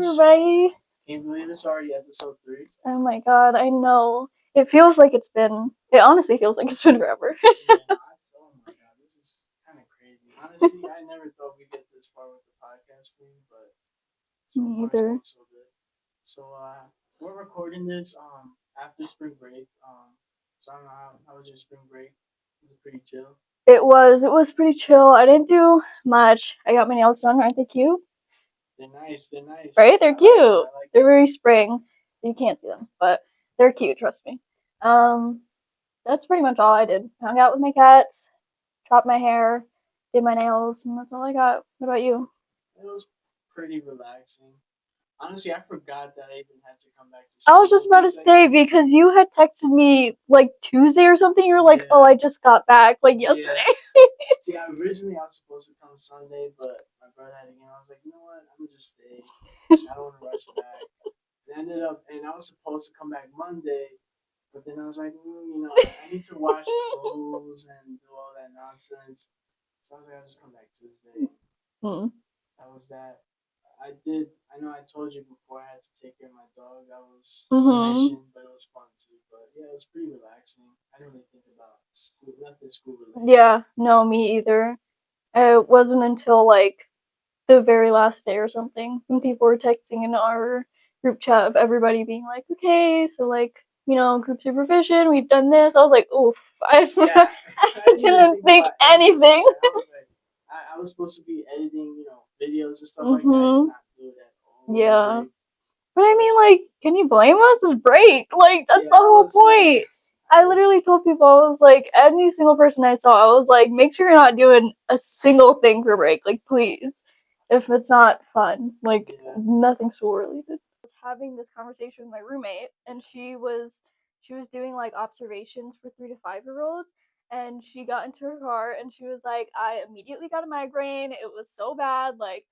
you ready? Can you believe it's already episode 3? Oh my god, I know. It honestly feels like it's been forever. Oh my god, this is kind of crazy. Honestly, I never thought we'd get this far with the podcasting, but so Me far it's either. going so good. So we're recording this after spring break. So I don't know how was your spring break? Was it pretty chill? It was pretty chill. I didn't do much. I got my nails done. Aren't they cute? They're nice. They're nice. Right? They're cute. Like they're very spring. You can't see them, but they're cute. Trust me. That's pretty much all I did. Hung out with my cats, chopped my hair, did my nails, and that's all I got. What about you? It was pretty relaxing. Honestly, I forgot that I even had to come back to I school. was just about to say, because you had texted me like Tuesday or something. You were like, Yeah. "Oh, I just got back like yesterday." See, originally I was supposed to come Sunday, but my brother had a game. I was like, you know what? I'm gonna just stay. I don't want to rush back. And I was supposed to come back Monday, but then I was like, I need to wash clothes and do all that nonsense. So I was like, I'll just come back Tuesday. That was that. I know I told you before I had to take care of my dog. That was a mission, but it was fun too. But yeah, it was pretty relaxing. I didn't really think about school, nothing school related. Yeah, no, me either. It wasn't until like the very last day or something when people were texting in our group chat of everybody being like, "Okay, so like, group supervision, we've done this." I was like, "Oof, I didn't think anything." I was supposed to be editing, videos and stuff like that. I did not do that. Yeah. But I mean, like, can you blame us? It's break. Like, that's the whole point. I literally told people, I was like, any single person I saw, I was like, make sure you're not doing a single thing for break. Like, please. If it's not fun. Like, nothing school related. I was having this conversation with my roommate, and she was doing, like, observations for 3 to 5-year-olds. And she got into her car, and she was like, I immediately got a migraine. It was so bad. Like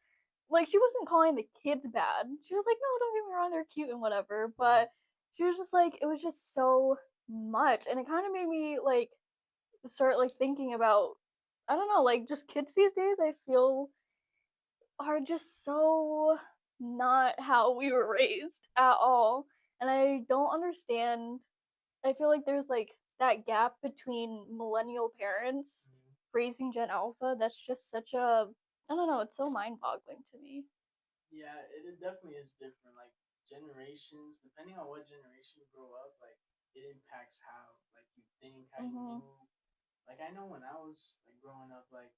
she wasn't calling the kids bad. She was like, no, don't get me wrong, they're cute and whatever. But she was just like, it was just so much, and it kind of made me like start like thinking about, I don't know, like just kids these days. I feel are just so not how we were raised at all, and I don't understand. I feel like there's like that gap between millennial parents raising Gen Alpha. That's just such a, I don't know. It's so mind-boggling to me. Yeah, it definitely is different. Like generations, depending on what generation you grow up, like it impacts how like you think, how you move. Like I know when I was like growing up, like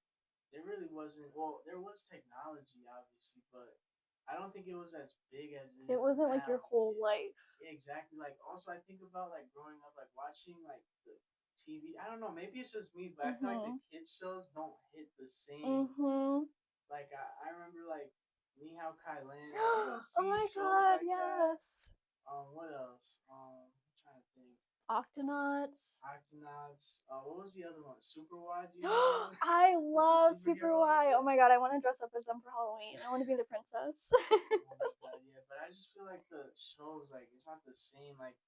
there really wasn't. Well, there was technology, obviously, but I don't think it was as big as it is. It wasn't now. like your whole life. Yeah, exactly. Like also, I think about like growing up, like watching like the TV. I don't know. Maybe it's just me, but I feel like the kids shows don't hit the same. Like I remember like Me How Kai Lan. Oh my god, yes. What else? I'm trying to think. Octonauts. What was the other one? Super Y. I love Super Y. Oh my god, I want to dress up as them for Halloween. I want to be the princess. Yeah, but I just feel like the shows, like it's not the same. Like,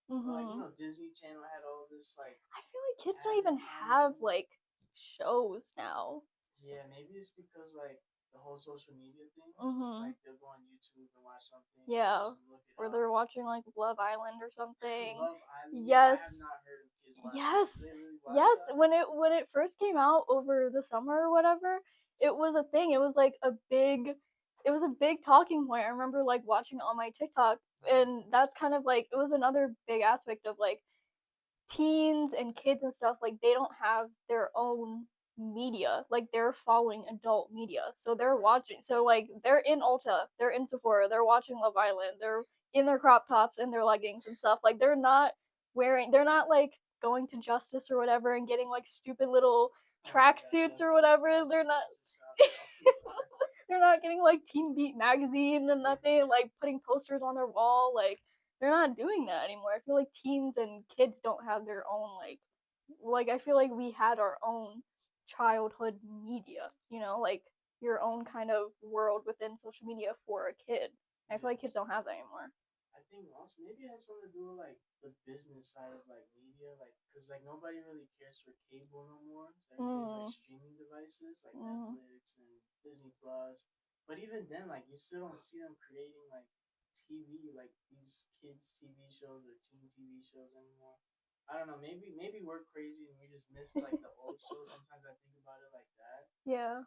Disney Channel had all this like. I feel like kids don't even have like shows now. Yeah, maybe it's because like the whole social media thing. Like they'll go on YouTube and watch something. Yeah. Or they're watching like Love Island or something. Love Island. Yes. I have not heard of kids watching. Yes. Yes. That? When it first came out over the summer or whatever, it was a thing. It was like it was a big talking point. I remember like watching it on my TikTok, and that's kind of like, it was another big aspect of like teens and kids and stuff. Like they don't have their own media. Like they're following adult media, so they're watching. So like they're in Ulta, they're in Sephora, they're watching Love Island, they're in their crop tops and their leggings and stuff. Like they're not like going to Justice or whatever and getting like stupid little track suits or whatever. They're not they're not getting like Teen Beat magazine and nothing, like putting posters on their wall. Like they're not doing that anymore. I feel like teens and kids don't have their own like I feel like we had our own childhood media, like your own kind of world within social media for a kid. I feel like kids don't have that anymore. I think also maybe it has something to do with like the business side of like media, like because like nobody really cares for cable no more. So everything's like streaming devices like Netflix and Disney Plus. But even then, like you still don't see them creating like TV, like these kids TV shows or teen TV shows anymore. I don't know. Maybe we're crazy and we just miss like the old shows. Sometimes I think about it like that. Yeah.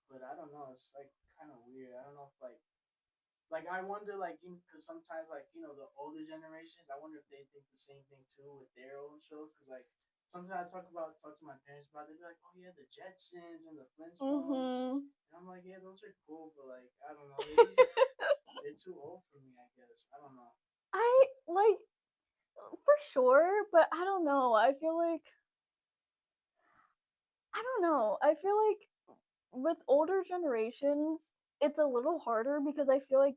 But I don't know. It's like kind of weird. I don't know if like I wonder like because sometimes like the older generations. I wonder if they think the same thing too with their own shows. Because like sometimes I talk to my parents about it. They're like, oh yeah, the Jetsons and the Flintstones. Mhm. And I'm like, yeah, those are cool, but like I don't know. They're too old for me. I guess I don't know. I like for sure, but I don't know. I don't know. I feel like with older generations, it's a little harder because I feel like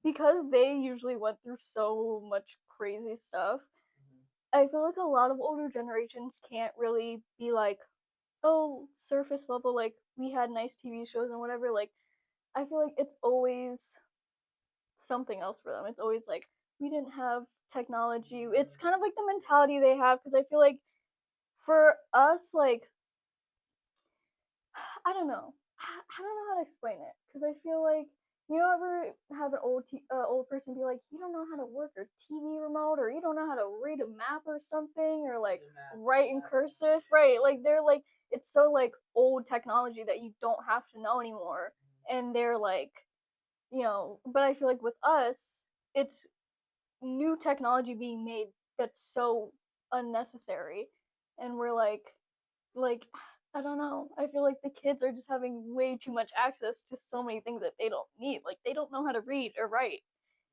because they usually went through so much crazy stuff. Mm-hmm. I feel like a lot of older generations can't really be like, oh, surface level, like we had nice TV shows and whatever. Like, I feel like it's always something else for them. It's always like, we didn't have technology. It's kind of like the mentality they have because I feel like for us, like, I don't know. I don't know how to explain it because I feel like you don't ever have an old person be like, you don't know how to work a TV remote or you don't know how to read a map or something or like write in cursive, right? Like they're like it's so like old technology that you don't have to know anymore, and they're like, But I feel like with us, it's new technology being made that's so unnecessary, and we're like I don't know. I feel like the kids are just having way too much access to so many things that they don't need. Like they don't know how to read or write.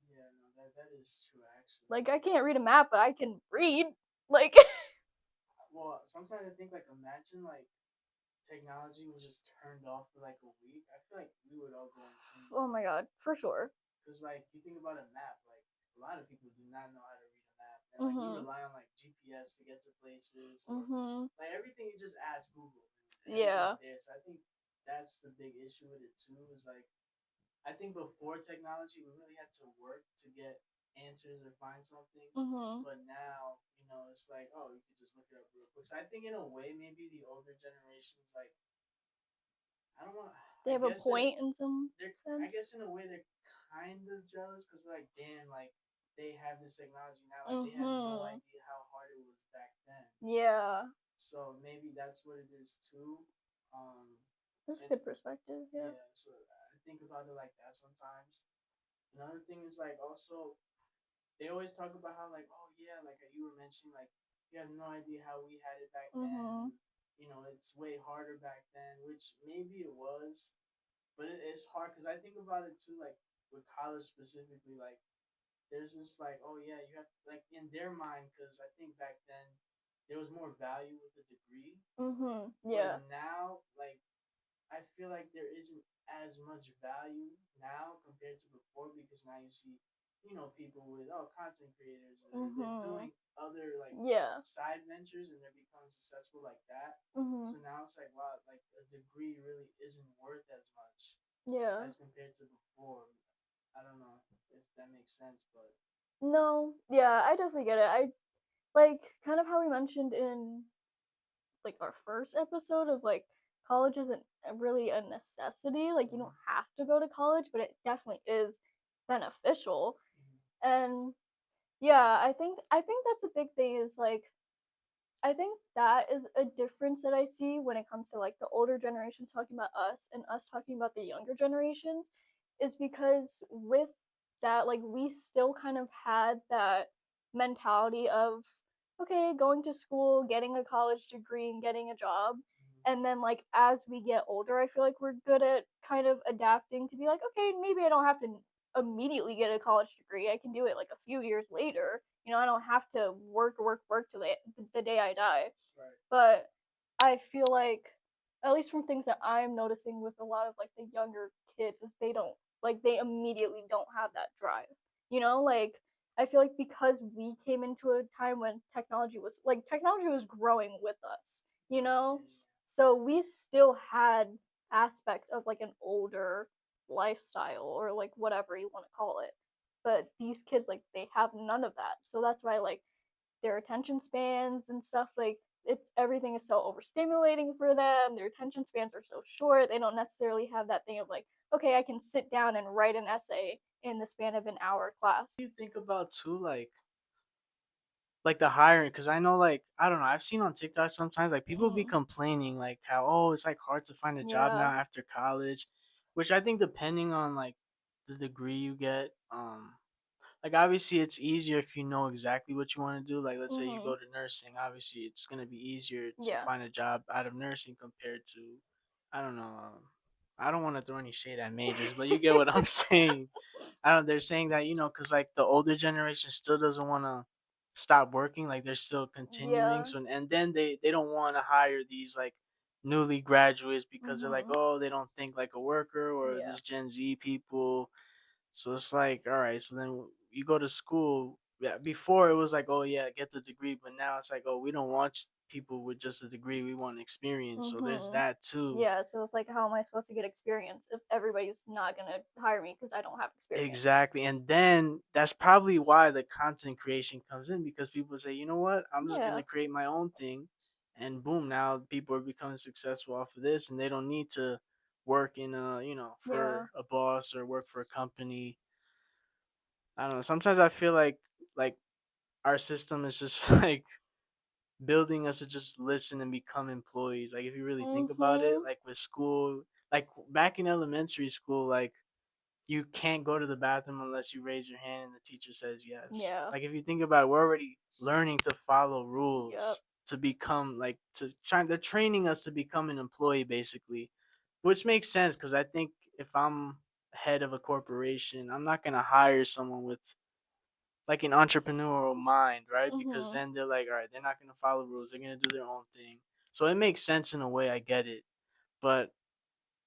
Yeah, no, that is true actually. Like I can't read a map, but I can read. Like Well, sometimes I think like imagine like technology was just turned off for like a week. I feel like we would all go insane. oh my god, for sure. Because like you think about a map, like a lot of people do not know how to read a map, and like we Mhm. rely on like GPS to get to places, or Mhm. like everything you just ask Google, and Yeah. everything's there. So I think that's the big issue with it too. Is like I think before technology, we really had to work to get answers or find something. Mhm. But now, it's like, oh, you could just look it up real quick. So I think in a way, maybe the older generations, like, I don't want. They I have a guess they're point in some they're. I sense. guess in a way they're kind of jealous because like, damn, like they have this technology now. Like they had no Mhm. idea how hard it was back then. Yeah. So maybe that's what it is too. That's a And good perspective, yeah. yeah, so I think about it like that sometimes. Another thing is like also they always talk about how like oh yeah like you were mentioning like you have no idea how we had it back then and Mhm. it's way harder back then, which maybe it was, but it's hard because I think about it too like with college specifically, like there's this like oh yeah you have like in their mind because I think back then there was more value with the degree, Mhm. but Yeah. now like I feel like there isn't as much value now compared to before because now you see, people with content creators or they're Mhm. doing other like Yeah. side ventures and they're becoming successful like that. Mhm. So now it's like wow, like a degree really isn't worth as much Yeah. as compared to before. I don't know if that makes sense, but No. Yeah, I definitely get it. I like kind of how we mentioned in like our first episode of like college isn't really a necessity. Like you don't have to go to college, but it definitely is beneficial. And yeah, I think that's the big thing is like I think that is a difference that I see when it comes to like the older generations talking about us and us talking about the younger generations is because with that like we still kind of had that mentality of okay, going to school, getting a college degree and getting a job. And then like as we get older, I feel like we're good at kind of adapting to be like okay, maybe I don't have to immediately get a college degree. I can do it like a few years later. I don't have to work till the day I die. right. But I feel like, at least from things that I'm noticing with a lot of like the younger kids, is they don't like they immediately don't have that drive. Like I feel like because we came into a time when technology was growing with us, you know, so we still had aspects of like an older lifestyle or like whatever you want to call it. But these kids like they have none of that. So that's why like their attention spans and stuff like it's everything is so overstimulating for them. Their attention spans are so short. They don't necessarily have that thing of like, okay, I can sit down and write an essay in the span of an hour class. You think about too, like the hiring, because I know, like, I don't know, I've seen on TikTok sometimes like people be Mhm. complaining like how, oh, it's like hard to find a job now Yeah. after college, which I think depending on like the degree you get, like obviously it's easier if you know exactly what you want to do. Like let's say you go Mhm. to nursing, obviously it's gonna be easier to Yeah. find a job out of nursing compared to, I don't know, I don't want to throw any shade at majors, but you get what I'm saying. I don't. They're saying that, because like the older generation still doesn't want to stop working, like they're still continuing. Yeah. So and then they don't want to hire these like newly graduates because they're like, Mhm. oh, they don't think like a worker, or Yeah. these Gen Z people. So it's like, all right, so then you go to school. Yeah, before it was like, oh yeah, get the degree, but now it's like, oh, we don't want people with just a degree. We want experience. So there's Mhm. that too. Yeah, so it's like, how am I supposed to get experience if everybody's not gonna hire me because I don't have experience? Exactly. And then that's probably why the content creation comes in, because people say, you know what, I'm just going Yeah. to create my own thing. And boom, now people are becoming successful off of this, and they don't need to work in Yeah. for a boss or work for a company. I don't know. Sometimes I feel like our system is just like building us to just listen and become employees. Like if you really think about it, Mhm. like with school, like back in elementary school, like you can't go to the bathroom unless you raise your hand and the teacher says yes. Yeah. Like if you think about it, we're already learning to follow Yep. rules to become like to try. They're training us to become an employee basically, which makes sense because I think if I'm head of a corporation, I'm not gonna hire someone with like an entrepreneurial mind, right? Because Mhm. then they're like, all right, they're not gonna follow rules. They're gonna do their own thing. So it makes sense in a way. I get it, but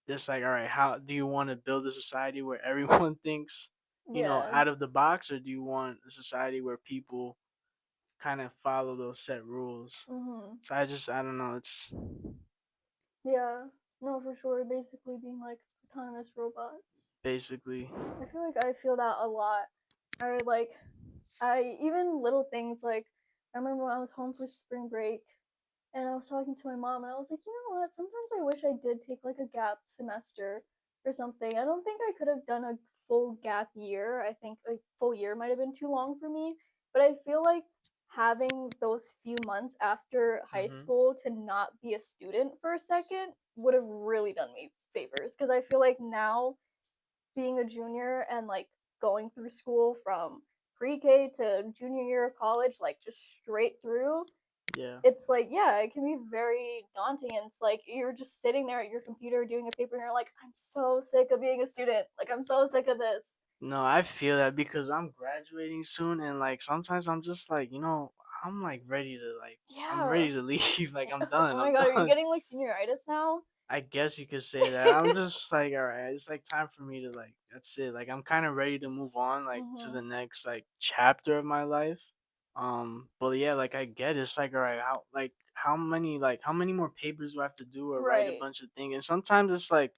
it's like, all right, how do you want to build a society where everyone thinks, Yeah. out of the box, or do you want a society where people kind of follow those set rules? Mhm. So I don't know. It's Yeah. No, for sure. Basically being like autonomous robots. basically, I feel like I feel that a lot. I like I even little things like I remember when I was home for spring break and I was talking to my mom and I was like, you know what? Sometimes I wish I did take like a gap semester or something. I don't think I could have done a full gap year. I think a full year might have been too long for me. But I feel like having those few months after high hmm school to not be a student for a second would have really done me favors because I feel like now being a junior and like going through school from pre-K to junior year of college, like just straight through, yeah. it's like, yeah, it can be very daunting. And it's like you're just sitting there at your computer doing a paper and you're like, I'm so sick of being a student. Like, I'm so sick of this. No, I feel that because I'm graduating soon, and like sometimes I'm just like, I'm like ready to I'm Yeah. ready to leave. Like I'm done. Oh my I'm God, are you done. getting like senioritis now? I guess you could say that. I'm just like, all right, it's like time for me to like, that's it. Like, I'm kind of ready to move on, like, to Mm-hmm. the next like chapter of my life. But yeah, like I get it. It's like, all right, how many more papers do I have to do or write a Right. bunch of things? And sometimes it's like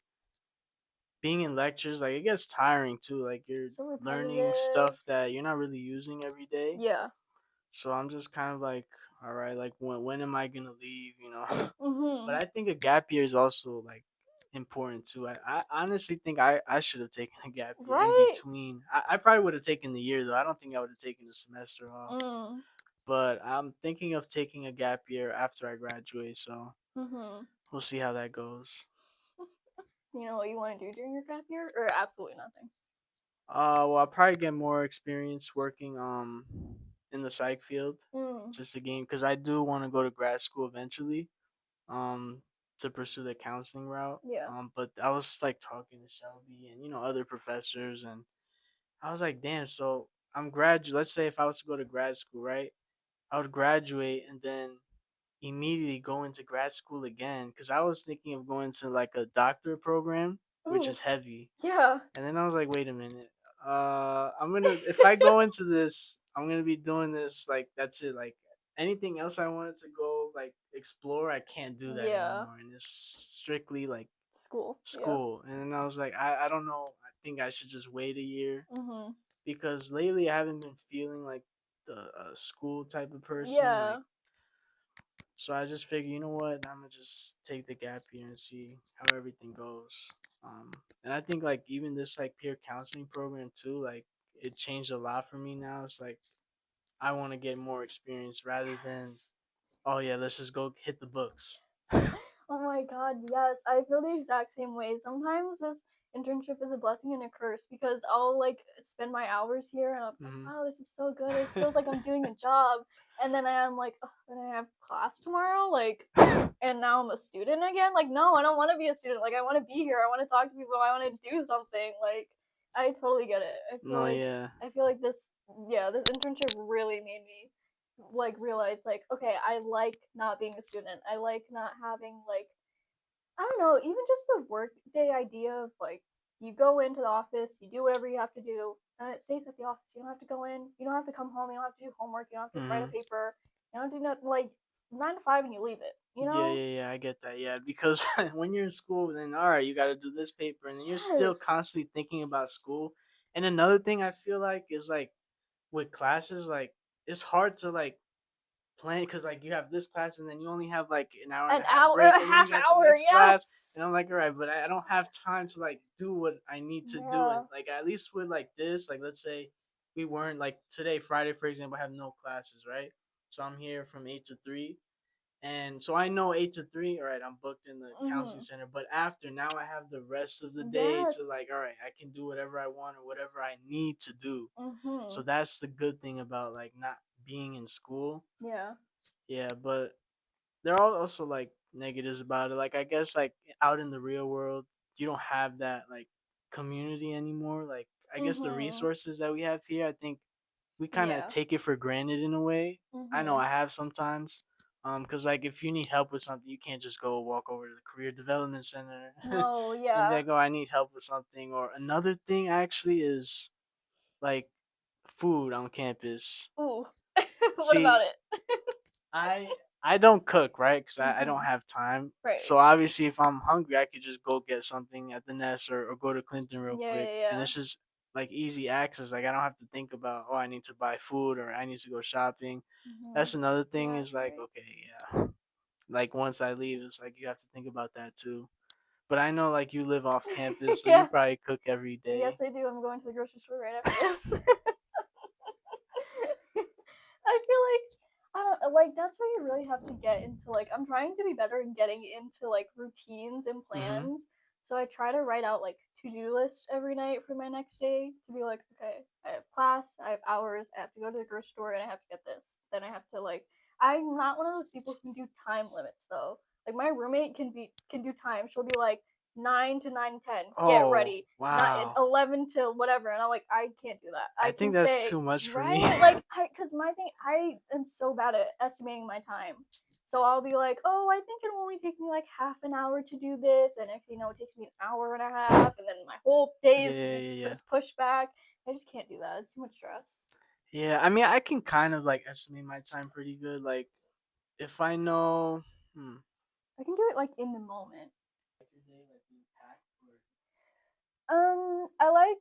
being in lectures, like it gets tiring too. Like you're So learning repetitive. stuff that you're not really using every day. Yeah. So I'm just kind of like, all right, like when am I gonna leave? But Mm-hmm. I think a gap year is also like important too. I honestly think I should have taken a gap year in Right? between. I probably would have taken the year though. I don't think I would have taken the semester off. Mm. But I'm thinking of taking a gap year after I graduate, so Mm-hmm. we'll see how that goes. You know what you want to do during your gap year? Or absolutely nothing? Well, I'll probably get more experience working in the psych field, Mm. just again because I do want to go to grad school eventually. Um, to pursue the counseling route. Yeah. But I was like talking to Shelby and other professors, and I was like, damn. So I'm graduate. Let's say if I was to go to grad school, right? I would graduate and then immediately go into grad school again because I was thinking of going to like a doctorate program, which Ooh. is heavy. Yeah. And then I was like, wait a minute. I'm gonna if I go into this, I'm gonna be doing this like that's it. Like anything else I wanted to go like explore, I can't do that Yeah. anymore, and it's strictly like School. Yeah. school. And then I was like, I don't know. I think I should just wait a year Mm-hmm. because lately I haven't been feeling like the school type of person. Like Yeah. So I just figured, you know what, I'm gonna just take the gap year and see how everything goes. And I think like even this like peer counseling program too, like it changed a lot for me now. It's like I want to get more experience rather than Yes. oh yeah, let's just go hit the books. Oh my god, yes. I feel the exact same way. Sometimes this internship is a blessing and a curse because I'll like spend my hours here and I'm like, Hmm. wow, this is so good. It feels like I'm doing a job. And then I am like, oh, then I have class tomorrow. Like, and now I'm a student again. Like, no, I don't want to be a student. Like, I want to be here. I want to talk to people. I want to do something. Like, I totally get it. No, yeah. I feel like this, yeah, this internship really made me like realize like, okay, I like not being a student. I like not having like, I don't know, even just the work day idea of like you go into the office, you do whatever you have to do, and it stays at the office. You don't have to go in. You don't have to come home. You don't have to do homework. You don't have to write a Hmm. paper. You don't have to do nothing like 9 to 5 and you leave it. You Yeah, know? yeah, yeah. I get that. Yeah, because when you're in school, then all right, you got to do this paper, and then you're still Yes. constantly thinking about school. And another thing I feel like is like with classes, like it's hard to like plan because like you have this class, and then you only have like an hour and An a half hour, break, a and then you half got the hour. next class, Yes. and I'm like, all right, but I don't have time to like do what I need to do, and Yeah. like at least with like this, like let's say we weren't like today, Friday, for example, I have no classes, right? So I'm here from 8 to 3, and so I know 8 to 3. All right, I'm booked in the counseling Mhm. center. But after now, I have the rest of the day to Yes. like, all right, I can do whatever I want or whatever I need to do. So Mhm. that's the good thing about like not being in school. Yeah. Yeah, but there are also like negatives about it. Like I guess like out in the real world, you don't have that like community anymore. Like I guess the Mhm. resources that we have here, I think we kind of Yeah. take it for granted in a way. I know Mhm. I have sometimes. Cause like if you need help with something, you can't just go walk over to the career development center No. and be Yeah. like, "Oh, I need help with something." Or another thing actually is like food on campus. Ooh. What about See, it? I don't cook, right? Cause I don't Mhm. have time. Right. So obviously, if I'm hungry, I could just go get something at the Nest or go to Clinton real Yeah. quick, Yeah. and Yeah. it's just like easy access. Like I don't have to think about oh I need to buy food or I need to go shopping. Mhm. That's another thing. Yeah. Is That's like great. okay, yeah. Like once I leave, it's like you have to think about that too. But I know like you live off campus, so you Yeah. probably cook every Yes, day. I do. I'm going to the grocery store right after this. I feel like I don't like that's where you really have to get into like I'm trying to be better in getting into like routines and Mhm. plans. So I try to write out like to-do lists every night for my next day to be like, okay, I have class, I have hours, I have to go to the grocery store and I have to get this. Then I have to like I'm not one of those people who do time limits though. Like my roommate can do time. She'll be like 9 to 9:10, get Oh ready, not at wow. 11 to whatever, and I'm like, I can't do that. I I can think that's say too much for me. right, like because my thing, I am so bad at estimating my time. So I'll be like, oh, I think it'll only take me like half an hour to do this, and next thing you know, it takes me an hour and a half, and then my whole day Yeah, yeah, yeah, yeah. is pushed back. I just can't do that. It's too much stress. Yeah, I mean, I can kind of like estimate my time pretty good. Like, if I know, hmm, I can do it like in the moment. like your day, like being packed, or I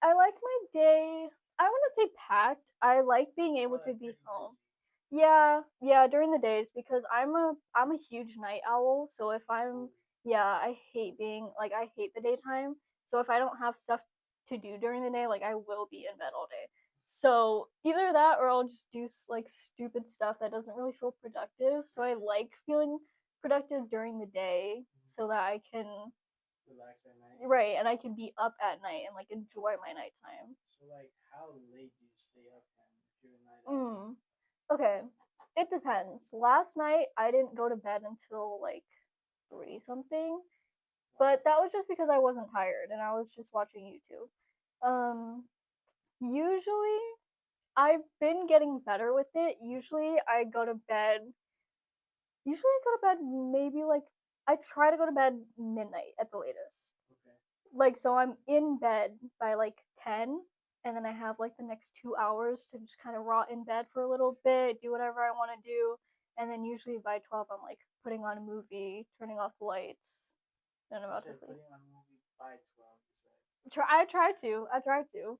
I like my day. I want to say packed. I like being able more to like be pretty home. busy. Yeah, yeah, during the days because I'm a huge night owl. So if I'm Oh, yeah, I hate being like I hate the daytime. So if I don't have stuff to do during the day, like I will be in bed all day. So either that or I'll just do like stupid stuff that doesn't really feel productive. So I like feeling productive during the day so that I can relax at night. right and I can be up at night and like enjoy my nighttime. So, like, how late do you stay up then if you're a night owl? Mm. Okay. It depends. Last night I didn't go to bed until like 3 something, but that was just because I wasn't tired and I was just watching YouTube. Usually I've been getting better with it. Usually I go to bed maybe like I try to go to bed midnight at the latest. Okay. Like so I'm in bed by like 10 and then I have like the next 2 hours to just kind of rot in bed for a little bit, do whatever I want to do, and then usually by 12 I'm like putting on a movie, turning off the lights, and I'm You about to said sleep. putting on a movie by 12. You said. I try to.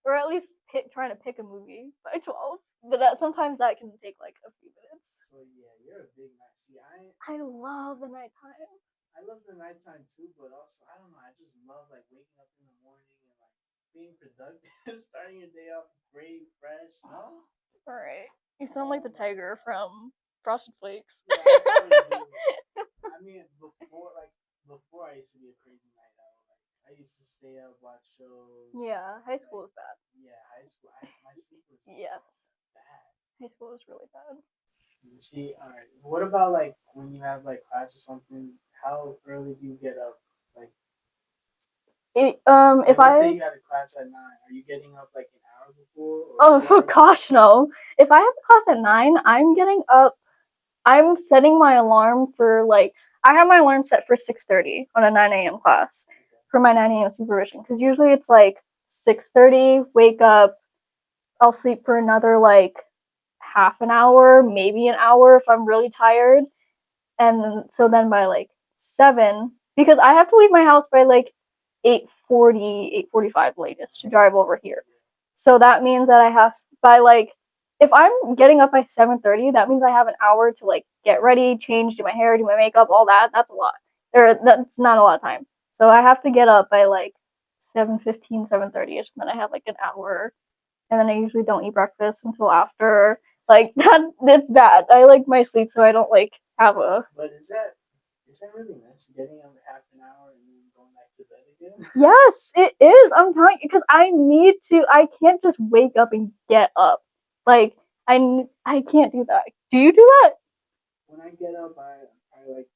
or at least trying to pick a movie by 12. But sometimes that can take like a few minutes. So yeah, you're a big night. See, I love the nighttime. I love the nighttime too, but also I don't know. I just love like waking up in the morning and like being productive, starting your day off great, fresh. No. All right. You sound like the tiger from Frosted Flakes. Yeah, I probably do. I mean, before I used to be a crazy night owl. Like I used to stay up, watch shows. Yeah, high school is bad. Yeah, high school. My sleep was Yes, bad. high school is really bad. You see, all right. What about like when you have like class or something? How early do you get up? Like, If let's say I you had a class at 9. Are you getting up like an hour before or oh 2 hours gosh before? no, if I have a class at 9, I'm getting up. I'm setting my alarm for like I have my alarm set for 6:30 on a 9 a.m. class for my 9 a.m. supervision because usually it's like 6:30. Wake up. I'll sleep for another like half an hour, maybe an hour if I'm really tired. And so then by like 7, because I have to leave my house by like 8:40, 8:45 latest to drive over here. So that means that I have by like if I'm getting up by 7:30, that means I have an hour to like get ready, change, do my hair, do my makeup, all that. That's a lot. Or that's not a lot of time. So I have to get up by like 7:15, 7:30ish, and then I have like an hour, and then I usually don't eat breakfast until after. Like that's bad. I like my sleep so I don't like have a. But is that really nice? Getting up half an hour and then going back to bed again? Yes, it is. I'm telling you because I need to. I can't just wake up and get up. Like I can't do that. Do you do that? When I get up, I like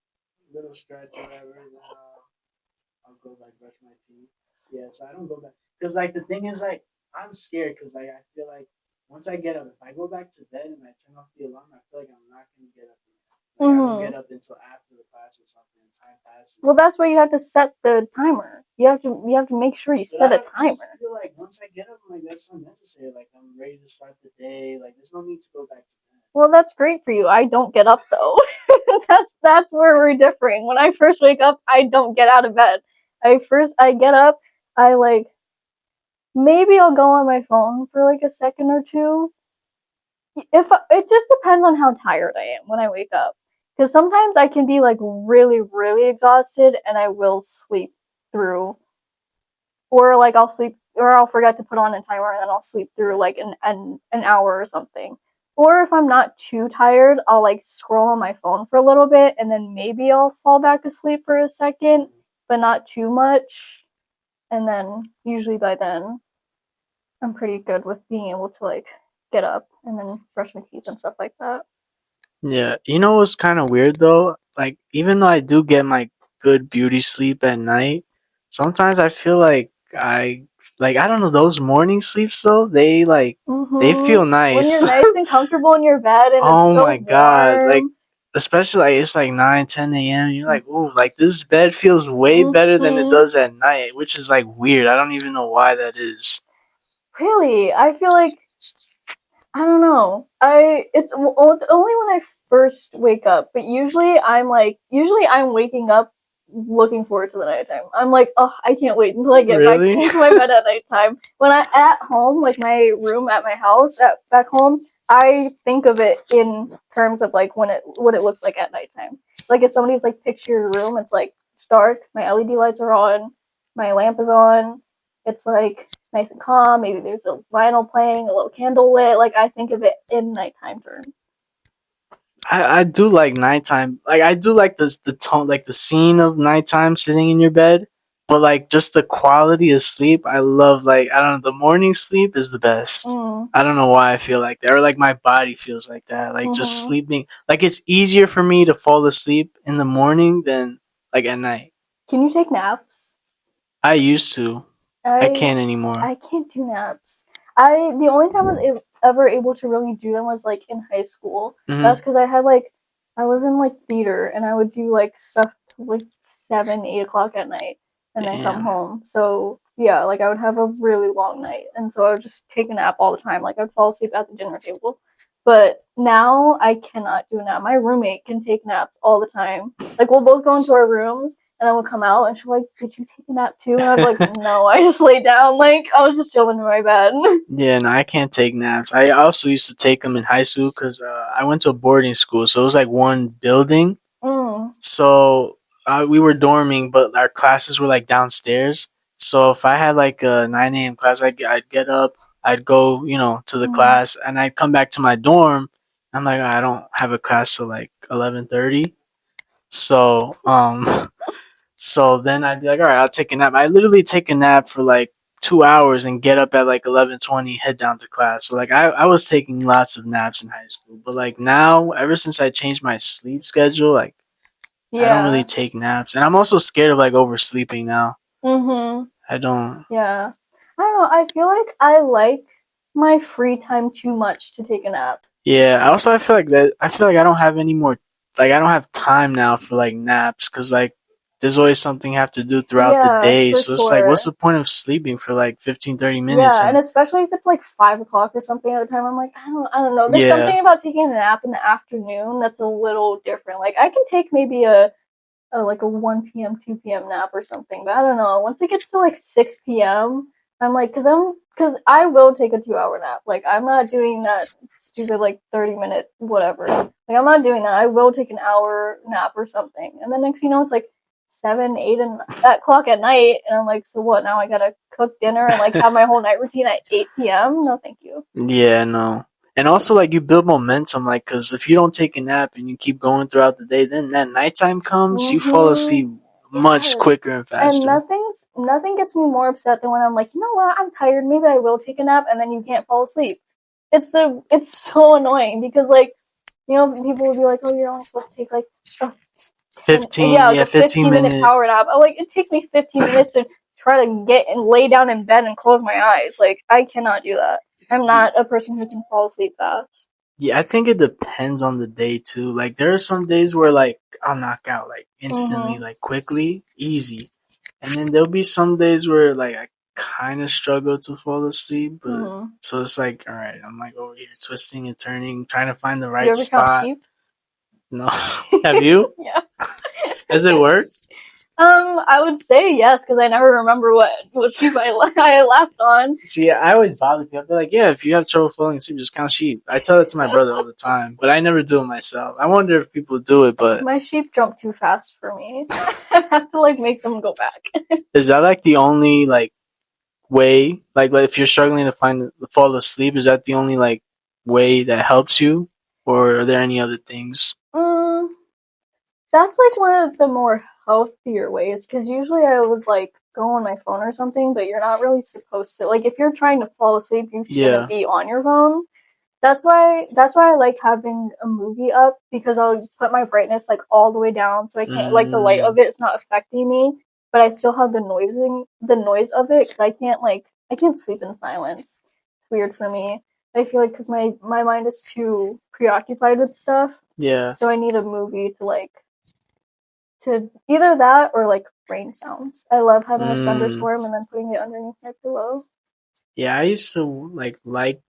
little stretch or whatever, and then I'll go like brush my teeth. Yeah, so I don't go back because like the thing is like I'm scared because like I feel like once I get up, if I go back to bed and I turn off the alarm, I feel like I'm not gonna get up again. Like I don't get up until after the class or something, and time passes. Well, that's why you have to set the timer. You have to make sure you set a I just timer. feel like once I get up, I'm like that's unnecessary. Like I'm ready to start the day. Like there's no need to go back to bed. Well, that's great for you. I don't get up though. That's where we're differing. When I first wake up, I don't get out of bed. I get up, I like maybe I'll go on my phone for like a second or two. If it just depends on how tired I am when I wake up. Cuz sometimes I can be like really really exhausted and I will sleep through, or like I'll sleep, or I'll forget to put on a timer and then I'll sleep through like an hour or something. Or if I'm not too tired, I'll like scroll on my phone for a little bit and then maybe I'll fall back asleep for a second, but not too much. And then usually by then I'm pretty good with being able to like get up and then brush my teeth and stuff like that. Yeah, you know what's kind of weird though? Like, even though I do get my good beauty sleep at night, sometimes I feel like I don't know, those morning sleeps though, they feel When nice. you're nice and comfortable in your bed and it's Oh so my god, like, warm. especially like it's like 9, 10 a.m. You're like, ooh, like this bed feels way better than it Mm-hmm. does at night, which is like weird. I don't even know why that is. Really, I feel like I don't know. It's only when I first wake up, but usually I'm waking up looking forward to the nighttime. I'm like, oh, I can't wait until I get back Really? into my bed at nighttime. When I at home, like my room at my house at back home, I think of it in terms of like what it looks like at nighttime. Like if somebody's like picture your room, it's dark, my LED lights are on, my lamp is on, it's like nice and calm. Maybe there's a vinyl playing, a little candle lit. Like I think of it in nighttime terms. I do like nighttime. Like I do like the tone, like the scene of nighttime sitting in your bed. But like just the quality of sleep, I love. Like I don't know, the morning sleep is the best. Mm. I don't know why I feel like that, or like my body feels like that. Like just Mm-hmm. sleeping, like it's easier for me to fall asleep in the morning than like at night. Can you take naps? I used to. I I can't anymore. I can't do naps. The only time I was ever able to really do them was like in high school. That's Hmm. because I was in like theater and I would do like stuff till like 7, 8 o'clock at night and then come Damn. home. So yeah, like I would have a really long night and so I would just take a nap all the time. Like I'd fall asleep at the dinner table. But now I cannot do a nap. My roommate can take naps all the time. Like we'll both go into our rooms And then we'll come out and she's like, "Did you take a nap too?" And I'm like, "No, I just laid down. Like I was just chilling in my bed." Yeah, no, I can't take naps. I also used to take them in high school because I went to a boarding school, so it was like one building. Mm. So we were dorming, but our classes were like downstairs. So if I had like a 9 a.m. class, I'd get up, I'd go, to the Mm. class, and I'd come back to my dorm. I'm like, I don't have a class till like 11:30. So so then I'd be like, all right, I'll take a nap. I literally take a nap for like 2 hours and get up at like 11:20, head down to class. So like I was taking lots of naps in high school, but like now, ever since I changed my sleep schedule, like I don't really Yeah. take naps, and I'm also scared of like oversleeping now. Mhm. I don't. Yeah. I don't know. I feel like I like my free time too much to take a nap. Yeah. Also, I feel like that. I feel like I don't have any more. Like I don't have time now for like naps because like there's always something I have to do throughout the Yeah, day. for So it's like, what's sure. the point of sleeping for like 15, 30 minutes? Yeah, and And especially if it's like 5 o'clock or something at the time, I'm like, I don't know. There's yeah, something about taking a nap in the afternoon that's a little different. Like I can take maybe like a 1 p.m., 2 p.m. nap or something. But I don't know. Once it gets to like 6 p.m., I'm like, because I will take a 2 hour nap. Like I'm not doing that stupid like 30 minute whatever. Like I'm not doing that. I will take an hour nap or something. And then next thing you know, it's like 7, 8 and that clock at night, and I'm like, so what? Now I gotta cook dinner and like have my whole night routine at 8 p.m. No, thank you. yeah, no. And also, like, you build momentum, like, because if you don't take a nap and you keep going throughout the day, then that nighttime comes, you fall Mhm. asleep much Yes. quicker and And faster. nothing gets me more upset than when I'm like, you know what, I'm tired, maybe I will take a nap, and then you can't fall asleep. It's so annoying because like, people will be like, oh, you're only supposed to take like a 15, like yeah, a 15 15-minute minute. power nap. I'm like, it takes me 15 minutes to try to get and lay down in bed and close my eyes. Like I cannot do that. I'm not a person who can fall asleep fast. Yeah, I think it depends on the day too. Like there are some days where like I'll knock out like instantly, Mhm. like quickly, easy. And then there'll be some days where like I kind of struggle to fall asleep, but Mhm. so it's like, all right, I'm like over here twisting and turning, trying to find the You right ever count spot. sheep? No. Have you? Yeah. Has it worked? I would say yes because I never remember what sheep I laughed on. See, I always bother people. I'll be like, yeah, if you have trouble falling asleep, just count sheep. I tell that to my brother all the time, but I never do it myself. I wonder if people do it, but My sheep jump too fast for me. I have to like make them go back. is that like the only like way? Like if you're struggling to find fall asleep, is that the only like way that helps you, or are there any other things? Mm, that's like one of the more healthier ways because usually I would like go on my phone or something, but you're not really supposed to. Like if you're trying to fall asleep, you shouldn't Yeah. be on your phone. That's why I like having a movie up because I'll put my brightness like all the way down so I can't like the light Mm, of it is not affecting me, but I still have the noise of it because I can't sleep in silence. It's weird for me. I feel like because my mind is too preoccupied with stuff, yeah. so I need a movie to like to either that or like rain sounds. I love having a Mm, thunderstorm and then putting it underneath my pillow. yeah. I used to like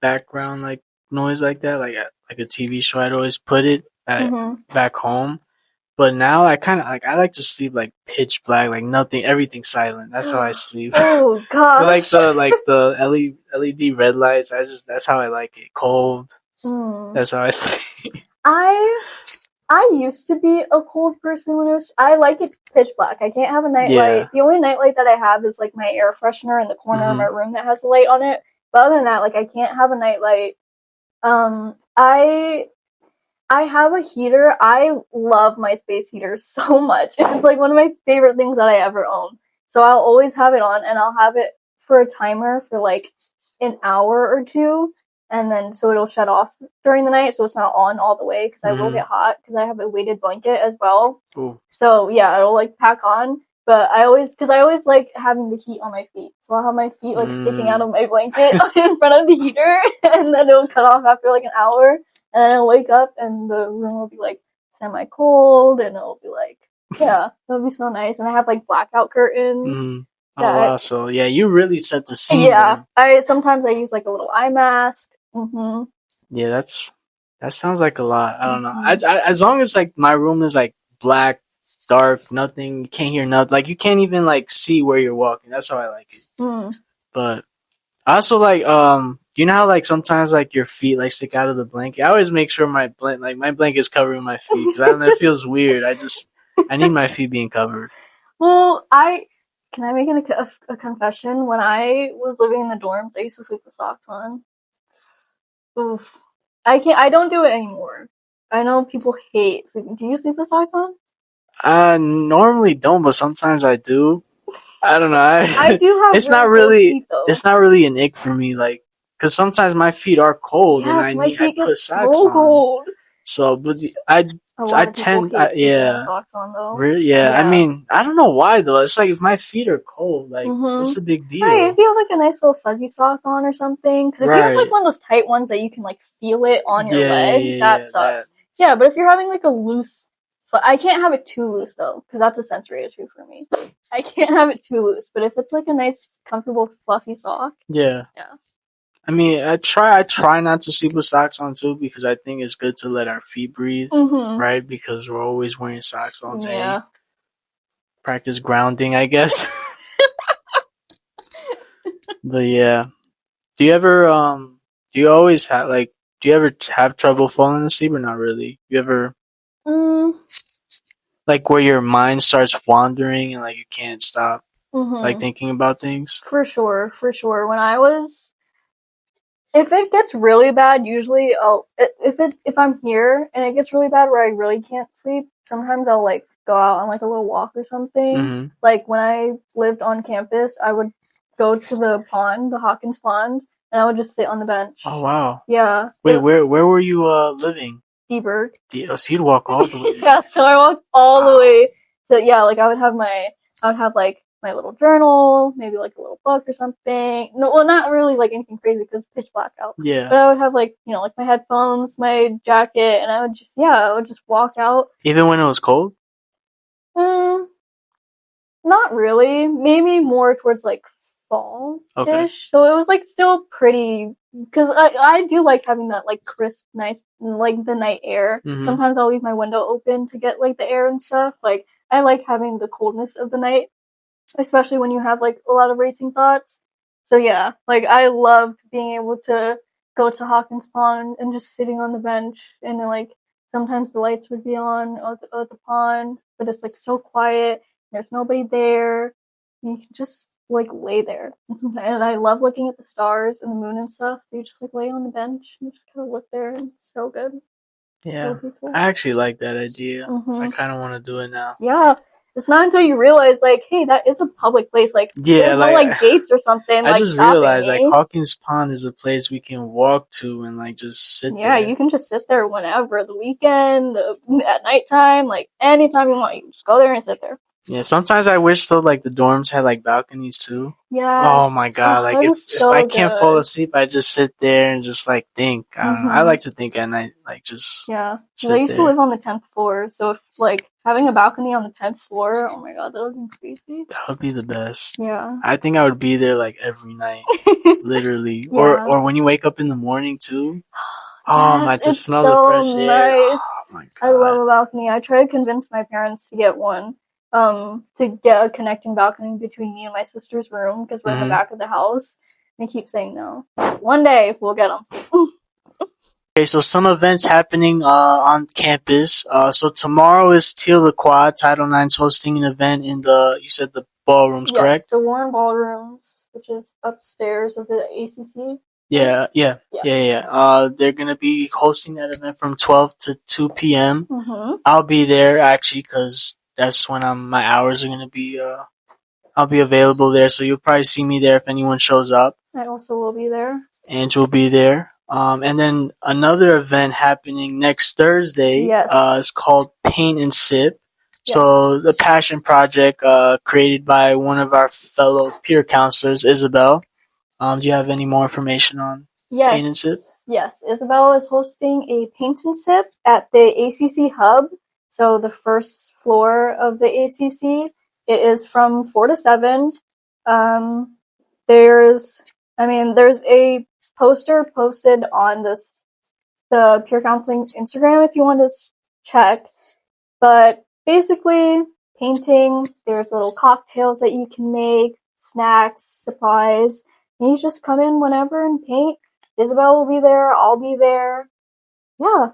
background like noise like that, like a TV show. I'd always put it Mhm. back home. But now I kind of like I like to sleep like pitch black, like nothing, everything silent. That's how I sleep. Oh But like gosh. the LED red lights, that's how I like it. Cold. Hmm. That's how I sleep. I I used to be a cold person when I like it pitch black. I can't have a Yeah. nightlight. The only nightlight that I have is like my air freshener in the corner of my Hmm. room that has a light on it. But other than that, like I can't have a nightlight. Um, I I have a heater. I love my space heater so much. It's like one of my favorite things that I ever own. So I'll always have it on and I'll have it for a timer for like an hour or two. And then so it'll shut off during the night so it's not on all the way because I will Hmm. get hot because I have a weighted blanket as well. Ooh. So yeah, it'll like pack on. But because I always like having the heat on my feet. So I'll have my feet like sticking out Mm. of my blanket in front of the heater and then it'll cut off after like an hour and then I'll wake up and the room will be like semi cold and it'll be like, yeah, it'll be so nice. And I have like blackout curtains Mm. Oh that, wow. So yeah, you really set the scene yeah, then. sometimes I use like a little eye mask. Mm-hmm. Yeah, that sounds like a lot. I don't know. Mm-hmm. As long as like my room is like black, dark, nothing. You can't hear nothing. Like you can't even like see where you're walking. That's how I like it. But I also like you know how like sometimes like your feet like stick out of the blanket. I always make sure my blanket's covering my feet because I don't know, it feels weird. I need my feet being covered. Well, can I make a confession? When I was living in the dorms, I used to sleep with socks on. Oof. I don't do it anymore. I know people hate sleeping. Do you sleep with socks on? I normally don't, but sometimes I do. I don't know. I do have It's really not cold really feet though. it's not really an ick for me, like because sometimes my feet are cold and Yes, my I feet get put socks so on. cold. So, but A I lot of people tend hate sleeping with yeah. socks on though. Really? Yeah. I Yeah. mean, I don't know why though. It's like if my feet are cold, like what's the big Right, if deal? you have like a nice little fuzzy sock on or something, because if you have like Right. one of those tight ones that you can like feel it on your leg, that Yeah. That. sucks. Yeah, but if you're having like a loose, but I can't have it too loose though, because that's a sensory issue for me. I can't have it too loose, but if it's like a nice, comfortable, fluffy sock, Yeah. yeah. I mean, I try not to sleep with socks on too because I think it's good to let our feet breathe, right? Because we're always wearing socks all day. Yeah. Practice grounding, I guess. But yeah. Do you ever do you always have like do you ever have trouble falling asleep or not really? You ever Mm, like where your mind starts wandering and like you can't stop like mm-hmm. thinking about things? For sure, for sure. When I was if it gets really bad, usually if I'm here and it gets really bad where I really can't sleep, sometimes I'll like go out on like a little walk or something. Mm-hmm. Like when I lived on campus, I would go to the pond, the Hawkins Pond, and I would just sit on the bench. Oh wow. Yeah. Wait, where were you living? Seaberg. Oh, so you'd walk all the way there. Yeah, so I walked all the Wow. way to yeah, like I would have like my little journal, maybe like a little book or something. No, well, not really like anything crazy because pitch black out. Yeah. But I would have like like my headphones, my jacket, and I would just walk out. Even when it was cold? Mm, not really. Maybe more towards like fall ish. Okay. So it was like still pretty because I do like having that like crisp, nice like the night air. Mm-hmm. Sometimes I'll leave my window open to get like the air and stuff. Like I like having the coldness of the night, especially when you have like a lot of racing thoughts. So yeah, like I loved being able to go to Hawkins Pond and just sitting on the bench and like sometimes the lights would be on at the pond, but it's like so quiet. There's nobody there. You can just like lay there. And I love looking at the stars and the moon and stuff. So you just like lay on the bench and just kind of look there, and it's so good. Yeah. So peaceful. I actually like that idea. Mm-hmm. I kind of want to do it now. Yeah. It's not until you realize, like, hey, that is a public place. Like, Yeah, there's no, like, gates or something, I like, just stopping realized like me. Hawkins Pond is a place we can walk to and like just sit Yeah, there. you can just sit there whenever, the weekend, at nighttime, like, anytime you want. You can just go there and sit there. Yeah, sometimes I wish though like the dorms had like balconies too. Yes. Oh my god, like that'd be if I so can't fall good. asleep, I just sit there and just like think. I don't know. I like to think at night, like just Yeah, because I sit used to there. live on the 10th floor, so if, like, having a balcony on the 10th floor, oh my god, that would be crazy. That would be the best. Yeah. I think I would be there like every night, literally. Yeah. Or when you wake up in the morning too. Oh my, Yes, to it's smell the so fresh air. nice. Oh my I love god. a balcony. I tried to convince my parents to get one, to get a connecting balcony between me and my sister's room because we're in the back of the house. They keep saying no. One day we'll get them. Okay, so some events happening on campus. So tomorrow is Teal the Quad. Title IX's hosting an event in you said the ballrooms, Yes, correct? the Warren Ballrooms, which is upstairs of the ACC. Yeah. They're gonna be hosting that event from 12 to 2 p.m. Mm-hmm. I'll be there actually because that's when my hours are gonna be. I'll be available there, so you'll probably see me there if anyone shows up. I also will be there. Andrew will be there. And then another event happening next Thursday. Yes. Is called Paint and Sip. So the passion project created by one of our fellow peer counselors, Isabel. Do you have any more information on Paint and Sip? Yes, Isabel is hosting a paint and sip at the ACC Hub, so the first floor of the ACC. It is from 4 to 7. There's a poster posted on the Peer Counseling Instagram if you want to check. But basically, painting. There's little cocktails that you can make, snacks, supplies. And you just come in whenever and paint. Isabel will be there. I'll be there. Yeah.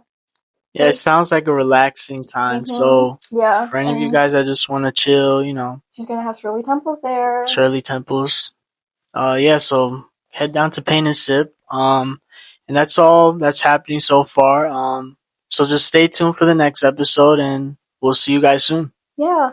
Yeah, it sounds like a relaxing time. So yeah. for any of you guys that just want to chill, you know, she's gonna have Shirley Temples there. Shirley Temples. Yeah, so head down to Paint and Sip. And that's all that's happening so far. So just stay tuned for the next episode, and we'll see you guys soon. Yeah.